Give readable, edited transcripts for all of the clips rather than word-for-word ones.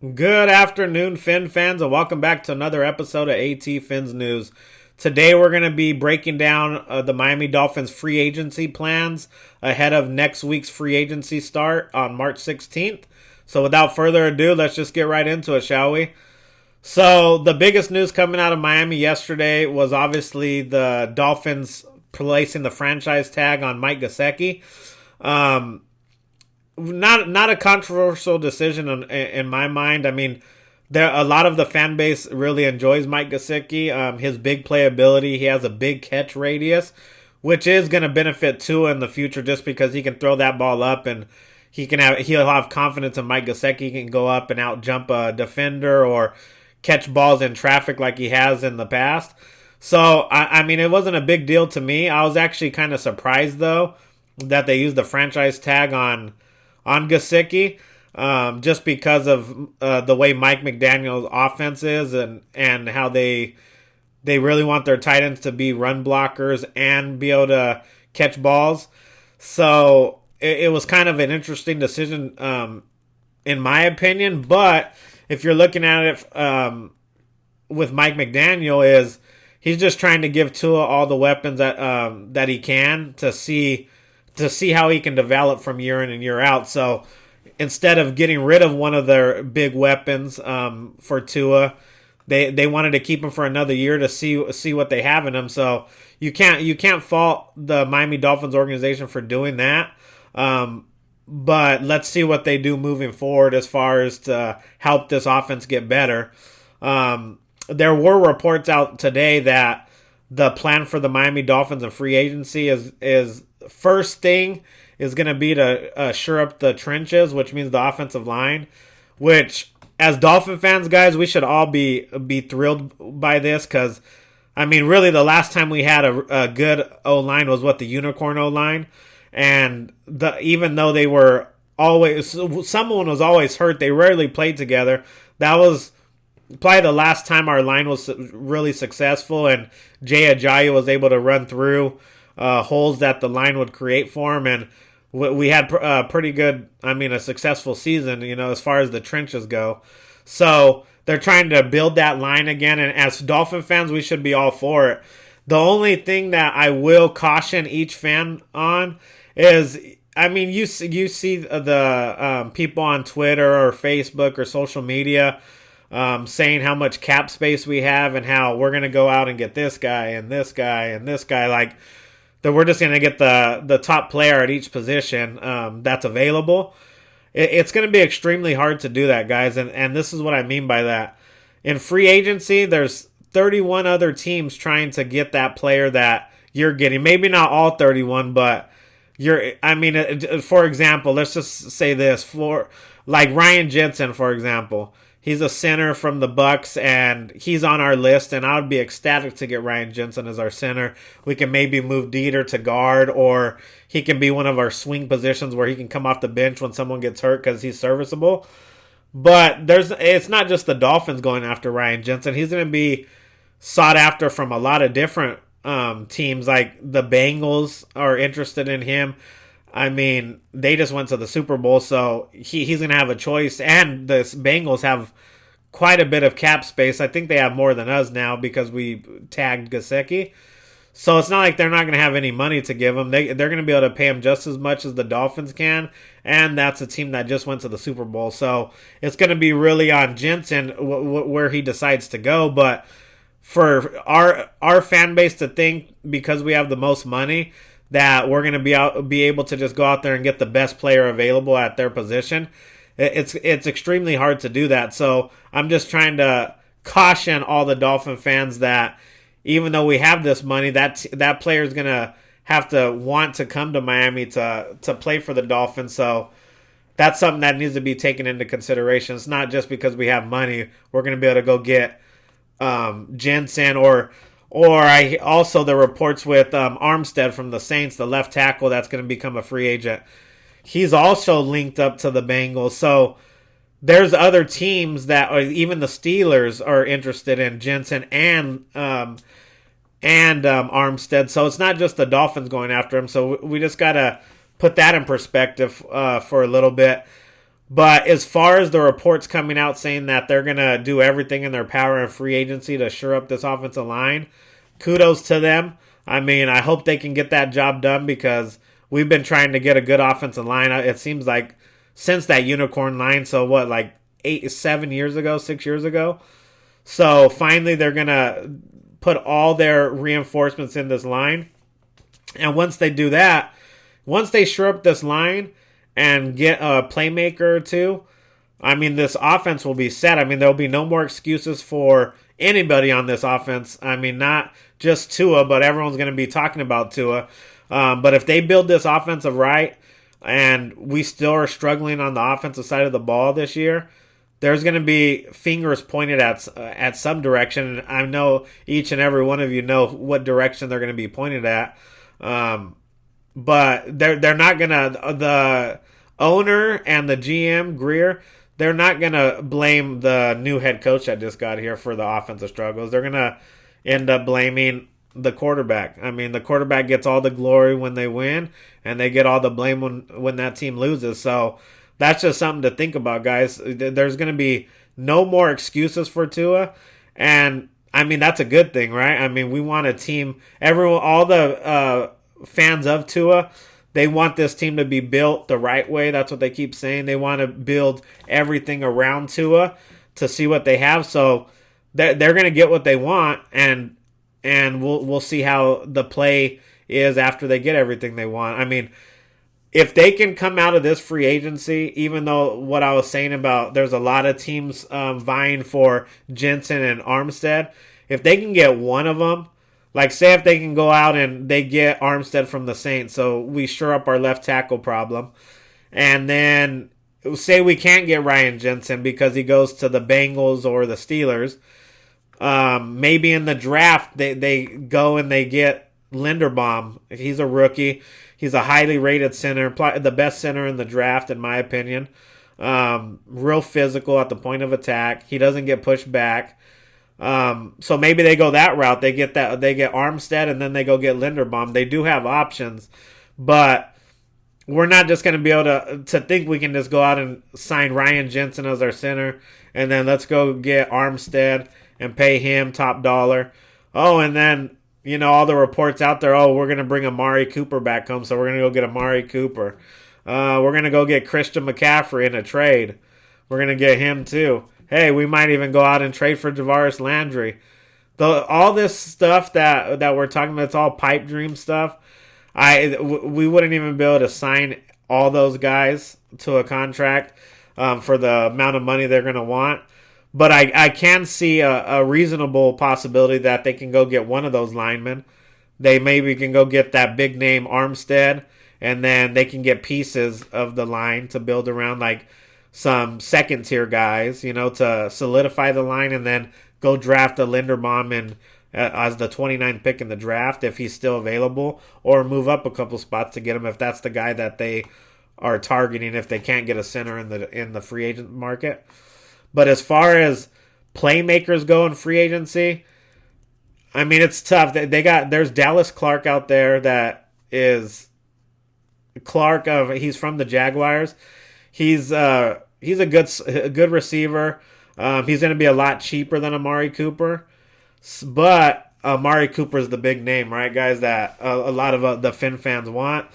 Good afternoon, Fin fans, and welcome back to another episode of AT Fins News. Today, we're going to be breaking down the Miami Dolphins free agency plans ahead of next week's free agency start on March 16th. So, without further ado, let's just get right into it, shall we? So, the biggest news coming out of Miami yesterday was obviously the Dolphins placing the franchise tag on Mike Gesicki. Um, not a controversial decision in my mind. I mean, there a lot of the fan base really enjoys Mike Gesicki. His big playability, he has a big catch radius, which is going to benefit Tua in the future just because he can throw that ball up and he'll have confidence in Mike Gesicki. He can go up and out jump a defender or catch balls in traffic like he has in the past. So I mean, it wasn't a big deal to me. I was actually kind of surprised though that they used the franchise tag on Gesicki, just because of the way Mike McDaniel's offense is and how they really want their tight ends to be run blockers and be able to catch balls. So it was kind of an interesting decision, in my opinion. But if you're looking at it with Mike McDaniel, is he's just trying to give Tua all the weapons that he can to see how he can develop from year in and year out. So instead of getting rid of one of their big weapons for Tua, they wanted to keep him for another year to see what they have in him. So you can't fault the Miami Dolphins organization for doing that. But let's see what they do moving forward as far as to help this offense get better. There were reports out today that the plan for the Miami Dolphins and free agency is first thing is going to be to shore up the trenches, which means the offensive line. Which, as Dolphin fans, guys, we should all be thrilled by this because, I mean, really, the last time we had a good O line was the Unicorn O line, and even though they were always someone was always hurt, they rarely played together. That was probably the last time our line was really successful, and Jay Ajayi was able to run through holes that the line would create for him, and we had pretty good, I mean, a successful season, as far as the trenches go. So they're trying to build that line again, and as Dolphin fans, we should be all for it. The only thing that I will caution each fan on is, I mean, you see the people on Twitter or Facebook or social media saying how much cap space we have and how we're going to go out and get this guy and this guy and this guy. Like, that we're just going to get the top player at each position that's available. It's going to be extremely hard to do that, guys. And this is what I mean by that. In free agency, there's 31 other teams trying to get that player that you're getting. Maybe not all 31, but for example, let's just say this. For like Ryan Jensen, for example. He's a center from the Bucks, and he's on our list. And I would be ecstatic to get Ryan Jensen as our center. We can maybe move Dieter to guard, or he can be one of our swing positions where he can come off the bench when someone gets hurt because he's serviceable. But it's not just the Dolphins going after Ryan Jensen. He's going to be sought after from a lot of different teams. Like the Bengals are interested in him. I mean, they just went to the Super Bowl, so he's going to have a choice. And the Bengals have quite a bit of cap space. I think they have more than us now because we tagged Gesicki. So it's not like they're not going to have any money to give him. They're going to be able to pay him just as much as the Dolphins can. And that's a team that just went to the Super Bowl. So it's going to be really on Jensen where he decides to go. But for our fan base to think, because we have the most money, that we're going to be able to just go out there and get the best player available at their position, it's extremely hard to do that. So I'm just trying to caution all the Dolphin fans that even though we have this money, that player is going to have to want to come to Miami to play for the Dolphins. So that's something that needs to be taken into consideration. It's not just because we have money we're going to be able to go get Jensen or I also the reports with Armstead from the Saints, the left tackle that's going to become a free agent. He's also linked up to the Bengals. So there's other teams that, or even the Steelers, are interested in Jensen and Armstead. So it's not just the Dolphins going after him. So we just got to put that in perspective for a little bit. But as far as the reports coming out saying that they're going to do everything in their power in free agency to shore up this offensive line, kudos to them. I mean, I hope they can get that job done because we've been trying to get a good offensive line. It seems like since that unicorn line, so what, like 7 years ago, 6 years ago? So finally they're going to put all their reinforcements in this line. And once they do that, once they shore up this line and get a playmaker or two, I mean, this offense will be set. I mean, there'll be no more excuses for anybody on this offense. I mean, not just Tua, but everyone's going to be talking about Tua. But if they build this offensive right, and we still are struggling on the offensive side of the ball this year, there's going to be fingers pointed at some direction. And I know each and every one of you know what direction they're going to be pointed at. But they're not going to, the owner and the GM, Greer, they're not going to blame the new head coach that just got here for the offensive struggles. They're going to end up blaming the quarterback. I mean, the quarterback gets all the glory when they win, and they get all the blame when that team loses. So that's just something to think about, guys. There's going to be no more excuses for Tua, and I mean, that's a good thing, right? I mean, we want a team, everyone, all the fans of Tua, they want this team to be built the right way. That's what they keep saying. They want to build everything around Tua to see what they have. So they're going to get what they want, and we'll see how the play is after they get everything they want. I mean, if they can come out of this free agency, even though what I was saying about there's a lot of teams vying for Jensen and Armstead, if they can get one of them, like say if they can go out and they get Armstead from the Saints, so we shore up our left tackle problem, and then say we can't get Ryan Jensen because he goes to the Bengals or the Steelers, maybe in the draft they go and they get Linderbaum. He's a rookie. He's a highly rated center, the best center in the draft, in my opinion. Real physical at the point of attack. He doesn't get pushed back. So maybe they go that route. They get Armstead, and then they go get Linderbaum. They do have options, but we're not just going to be able to think we can just go out and sign Ryan Jensen as our center, and then let's go get Armstead and pay him top dollar. Oh, and then, all the reports out there, we're going to bring Amari Cooper back home, so we're going to go get Amari Cooper. We're going to go get Christian McCaffrey in a trade. We're going to get him too. Hey, we might even go out and trade for Javaris Landry. All this stuff that we're talking about, it's all pipe dream stuff. We wouldn't even be able to sign all those guys to a contract for the amount of money they're going to want. But I can see a reasonable possibility that they can go get one of those linemen. They maybe can go get that big name Armstead, and then they can get pieces of the line to build around, like some second tier guys, to solidify the line, and then go draft a Linderbaum as the 29th pick in the draft if he's still available, or move up a couple spots to get him if that's the guy that they are targeting if they can't get a center in the free agent market. But as far as playmakers go in free agency, I mean, it's tough. There's Dallas Clark out there that is Clark he's from the Jaguars. He's a good receiver. He's going to be a lot cheaper than Amari Cooper, but Amari Cooper is the big name, right, guys? That a lot of the Phins fans want.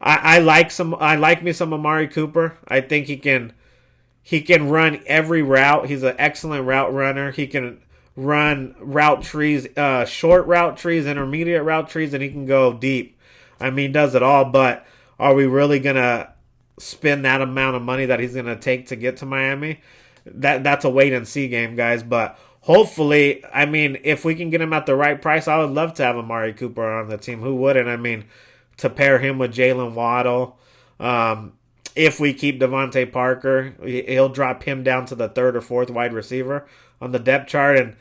I like me some Amari Cooper. I think he can run every route. He's an excellent route runner. He can run route trees, short route trees, intermediate route trees, and he can go deep. I mean, he does it all. But are we really gonna spend that amount of money that he's going to take to get to Miami? That's a wait and see game, guys. But hopefully, I mean, if we can get him at the right price, I would love to have Amari Cooper on the team. Who wouldn't? I mean, to pair him with Jalen Waddle. If we keep Devontae Parker, he'll drop him down to the third or fourth wide receiver on the depth chart. And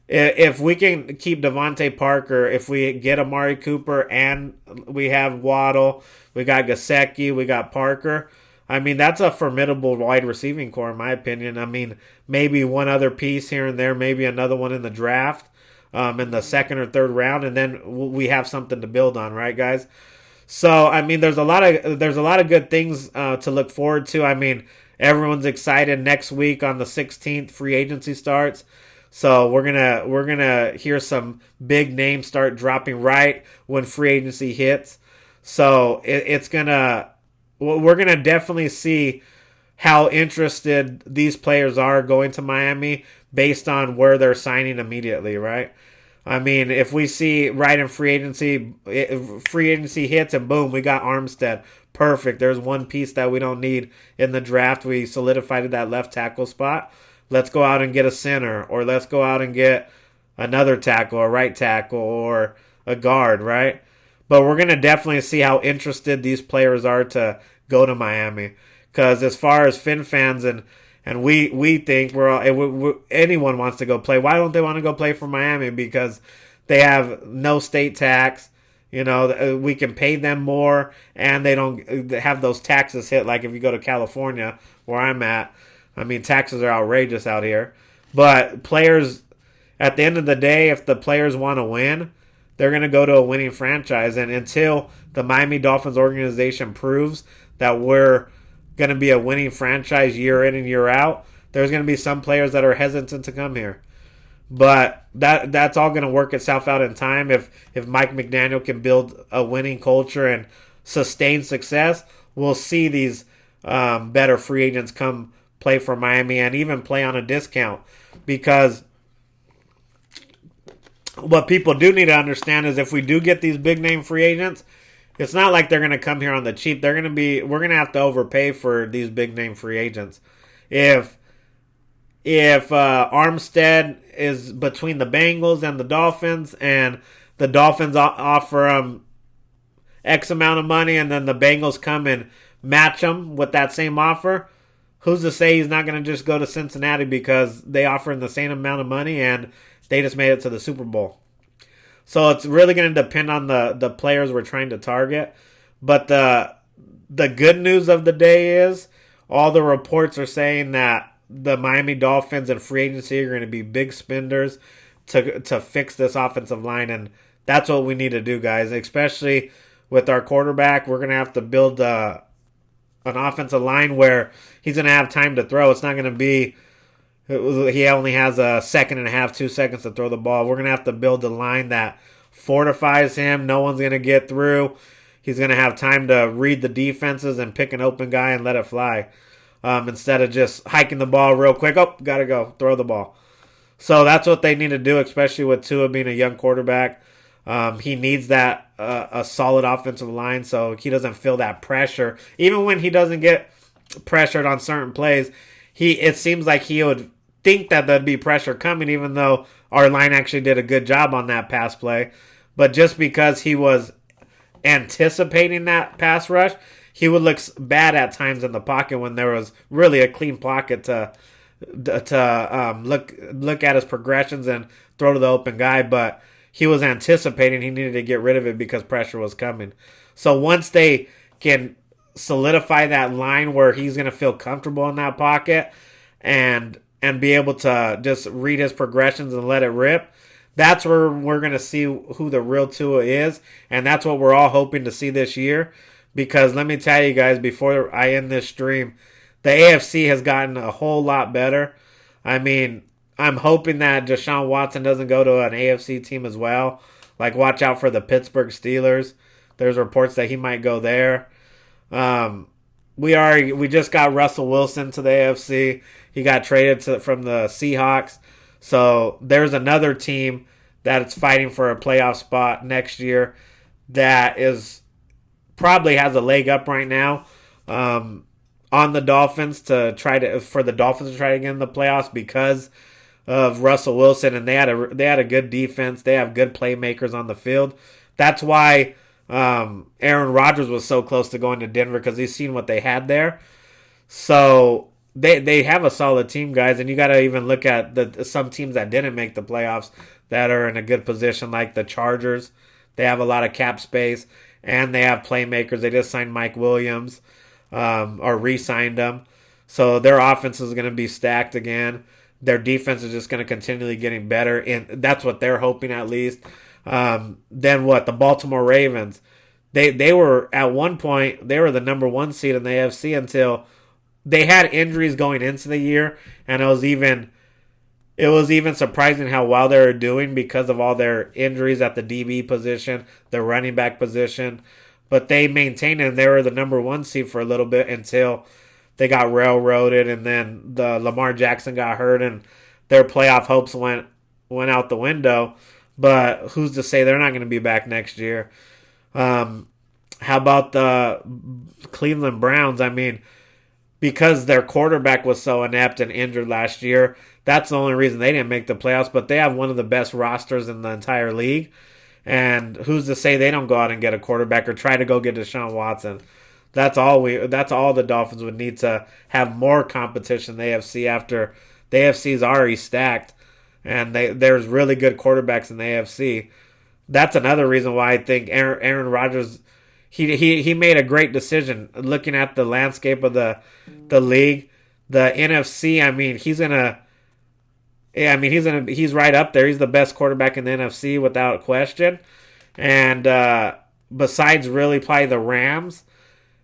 if we can keep Devontae Parker, if we get Amari Cooper and we have Waddle, we got Gesicki, we got Parker, I mean, that's a formidable wide receiving core in my opinion. I mean, maybe one other piece here and there, maybe another one in the draft in the second or third round, and then we have something to build on, right, guys? So, I mean, there's a lot of good things to look forward to. I mean, Everyone's excited. Next week on the 16th, free agency starts. So we're gonna hear some big names start dropping right when free agency hits. So we're gonna definitely see how interested these players are going to Miami based on where they're signing immediately, right? I mean, if we see right in free agency hits and boom, we got Armstead. Perfect. There's one piece that we don't need in the draft. We solidified that left tackle spot. Let's go out and get a center, or let's go out and get another tackle, a right tackle, or a guard, right? But we're going to definitely see how interested these players are to go to Miami. Because as far as Fin fans and we think anyone wants to go play. Why don't they want to go play for Miami? Because they have no state tax. You know, we can pay them more, and they don't have those taxes hit like if you go to California, where I'm at. I mean, taxes are outrageous out here. But players, at the end of the day, if the players want to win, they're going to go to a winning franchise. And until the Miami Dolphins organization proves that we're going to be a winning franchise year in and year out, there's going to be some players that are hesitant to come here. But that's all going to work itself out in time. If Mike McDaniel can build a winning culture and sustain success, we'll see these better free agents come play for Miami and even play on a discount. Because what people do need to understand is if we do get these big name free agents, it's not like they're going to come here on the cheap. We're going to have to overpay for these big name free agents. If Armstead is between the Bengals and the Dolphins, and the Dolphins offer him X amount of money, and then the Bengals come and match him with that same offer, who's to say he's not going to just go to Cincinnati because they offer him the same amount of money and they just made it to the Super Bowl? So it's really going to depend on the players we're trying to target. But the good news of the day is all the reports are saying that the Miami Dolphins and free agency are going to be big spenders to fix this offensive line. And that's what we need to do, guys, especially with our quarterback. We're going to have to build an offensive line where he's going to have time to throw. It's not going to be he only has a second and a half, 2 seconds to throw the ball. We're going to have to build a line that fortifies him. No one's going to get through. He's going to have time to read the defenses and pick an open guy and let it fly. Instead of just hiking the ball real quick. Oh, got to go. Throw the ball. So that's what they need to do, especially with Tua being a young quarterback. He needs that a solid offensive line so he doesn't feel that pressure. Even when he doesn't get pressured on certain plays, it seems like he would think that there'd be pressure coming, even though our line actually did a good job on that pass play. But just because he was anticipating that pass rush, he would look bad at times in the pocket when there was really a clean pocket to look at his progressions and throw to the open guy. But he was anticipating he needed to get rid of it because pressure was coming. So once they can solidify that line where he's going to feel comfortable in that pocket and be able to just read his progressions and let it rip, that's where we're going to see who the real Tua is. And that's what we're all hoping to see this year. Because let me tell you guys, before I end this stream, the AFC has gotten a whole lot better. I mean, I'm hoping that Deshaun Watson doesn't go to an AFC team as well. Like, watch out for the Pittsburgh Steelers. There's reports that he might go there. We just got Russell Wilson to the AFC. He got traded from the Seahawks. So there's another team that's fighting for a playoff spot next year that is probably has a leg up right now on the Dolphins for the Dolphins to try to get in the playoffs because of Russell Wilson, and they had a good defense. They have good playmakers on the field. That's why Aaron Rodgers was so close to going to Denver, because he's seen what they had there. So they have a solid team, guys, and you got to even look at some teams that didn't make the playoffs that are in a good position, like the Chargers. They have a lot of cap space, and they have playmakers. They just signed Mike Williams, or re-signed him. So their offense is going to be stacked again. Their defense is just going to continually getting better, and that's what they're hoping at least. Then what? The Baltimore Ravens. They were, at one point, they were the number one seed in the AFC until they had injuries going into the year, and it was even surprising how well they were doing because of all their injuries at the DB position, the running back position. But they maintained it, and they were the number one seed for a little bit until they got railroaded, and then the Lamar Jackson got hurt, and their playoff hopes went out the window. But who's to say they're not going to be back next year? How about the Cleveland Browns? I mean, because their quarterback was so inept and injured last year, that's the only reason they didn't make the playoffs. But they have one of the best rosters in the entire league. And who's to say they don't go out and get a quarterback or try to go get Deshaun Watson? That's all the Dolphins would need to have more competition in the AFC after the AFC is already stacked. And there's really good quarterbacks in the AFC. That's another reason why I think Aaron Rodgers, he made a great decision looking at the landscape of the league. The NFC, I mean, he's right up there. He's the best quarterback in the NFC without question. And besides really probably the Rams,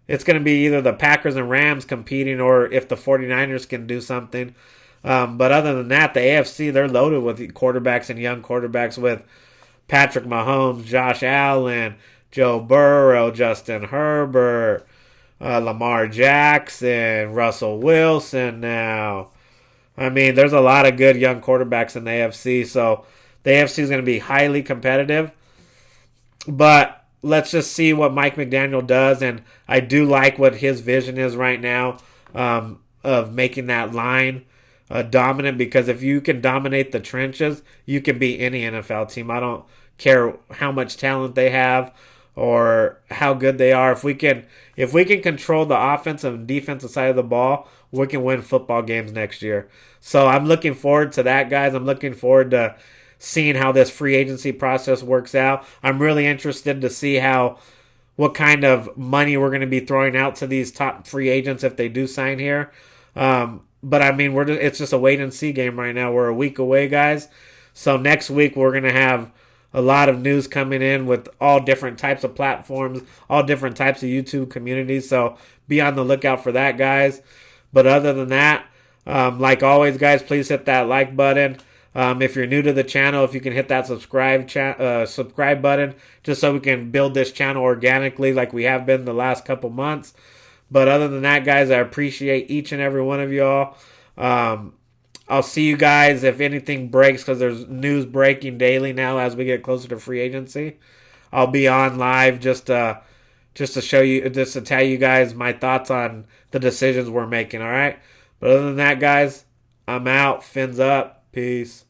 it's going to be either the Packers and Rams competing or if the 49ers can do something. But other than that, the AFC, they're loaded with quarterbacks and young quarterbacks with Patrick Mahomes, Josh Allen, Joe Burrow, Justin Herbert, Lamar Jackson, Russell Wilson now. I mean, there's a lot of good young quarterbacks in the AFC, so the AFC is going to be highly competitive. But let's just see what Mike McDaniel does, and I do like what his vision is right now of making that line dominant, because if you can dominate the trenches, you can beat any NFL team. I don't care how much talent they have or how good they are. If we can control the offensive and defensive side of the ball, we can win football games next year. So I'm looking forward to that, guys. I'm looking forward to seeing how this free agency process works out. I'm really interested to see what kind of money we're going to be throwing out to these top free agents if they do sign here. But I mean, it's just a wait and see game right now. We're a week away, guys. So next week we're going to have a lot of news coming in with all different types of platforms, all different types of YouTube communities. So be on the lookout for that, guys. But other than that, like always, guys, please hit that like button. If you're new to the channel, if you can hit that subscribe button, just so we can build this channel organically like we have been the last couple months. But other than that, guys, I appreciate each and every one of y'all. I'll see you guys if anything breaks, because there's news breaking daily now as we get closer to free agency. I'll be on live just to show you, just to tell you guys my thoughts on the decisions we're making, all right? But other than that, guys, I'm out. Fins up. Peace.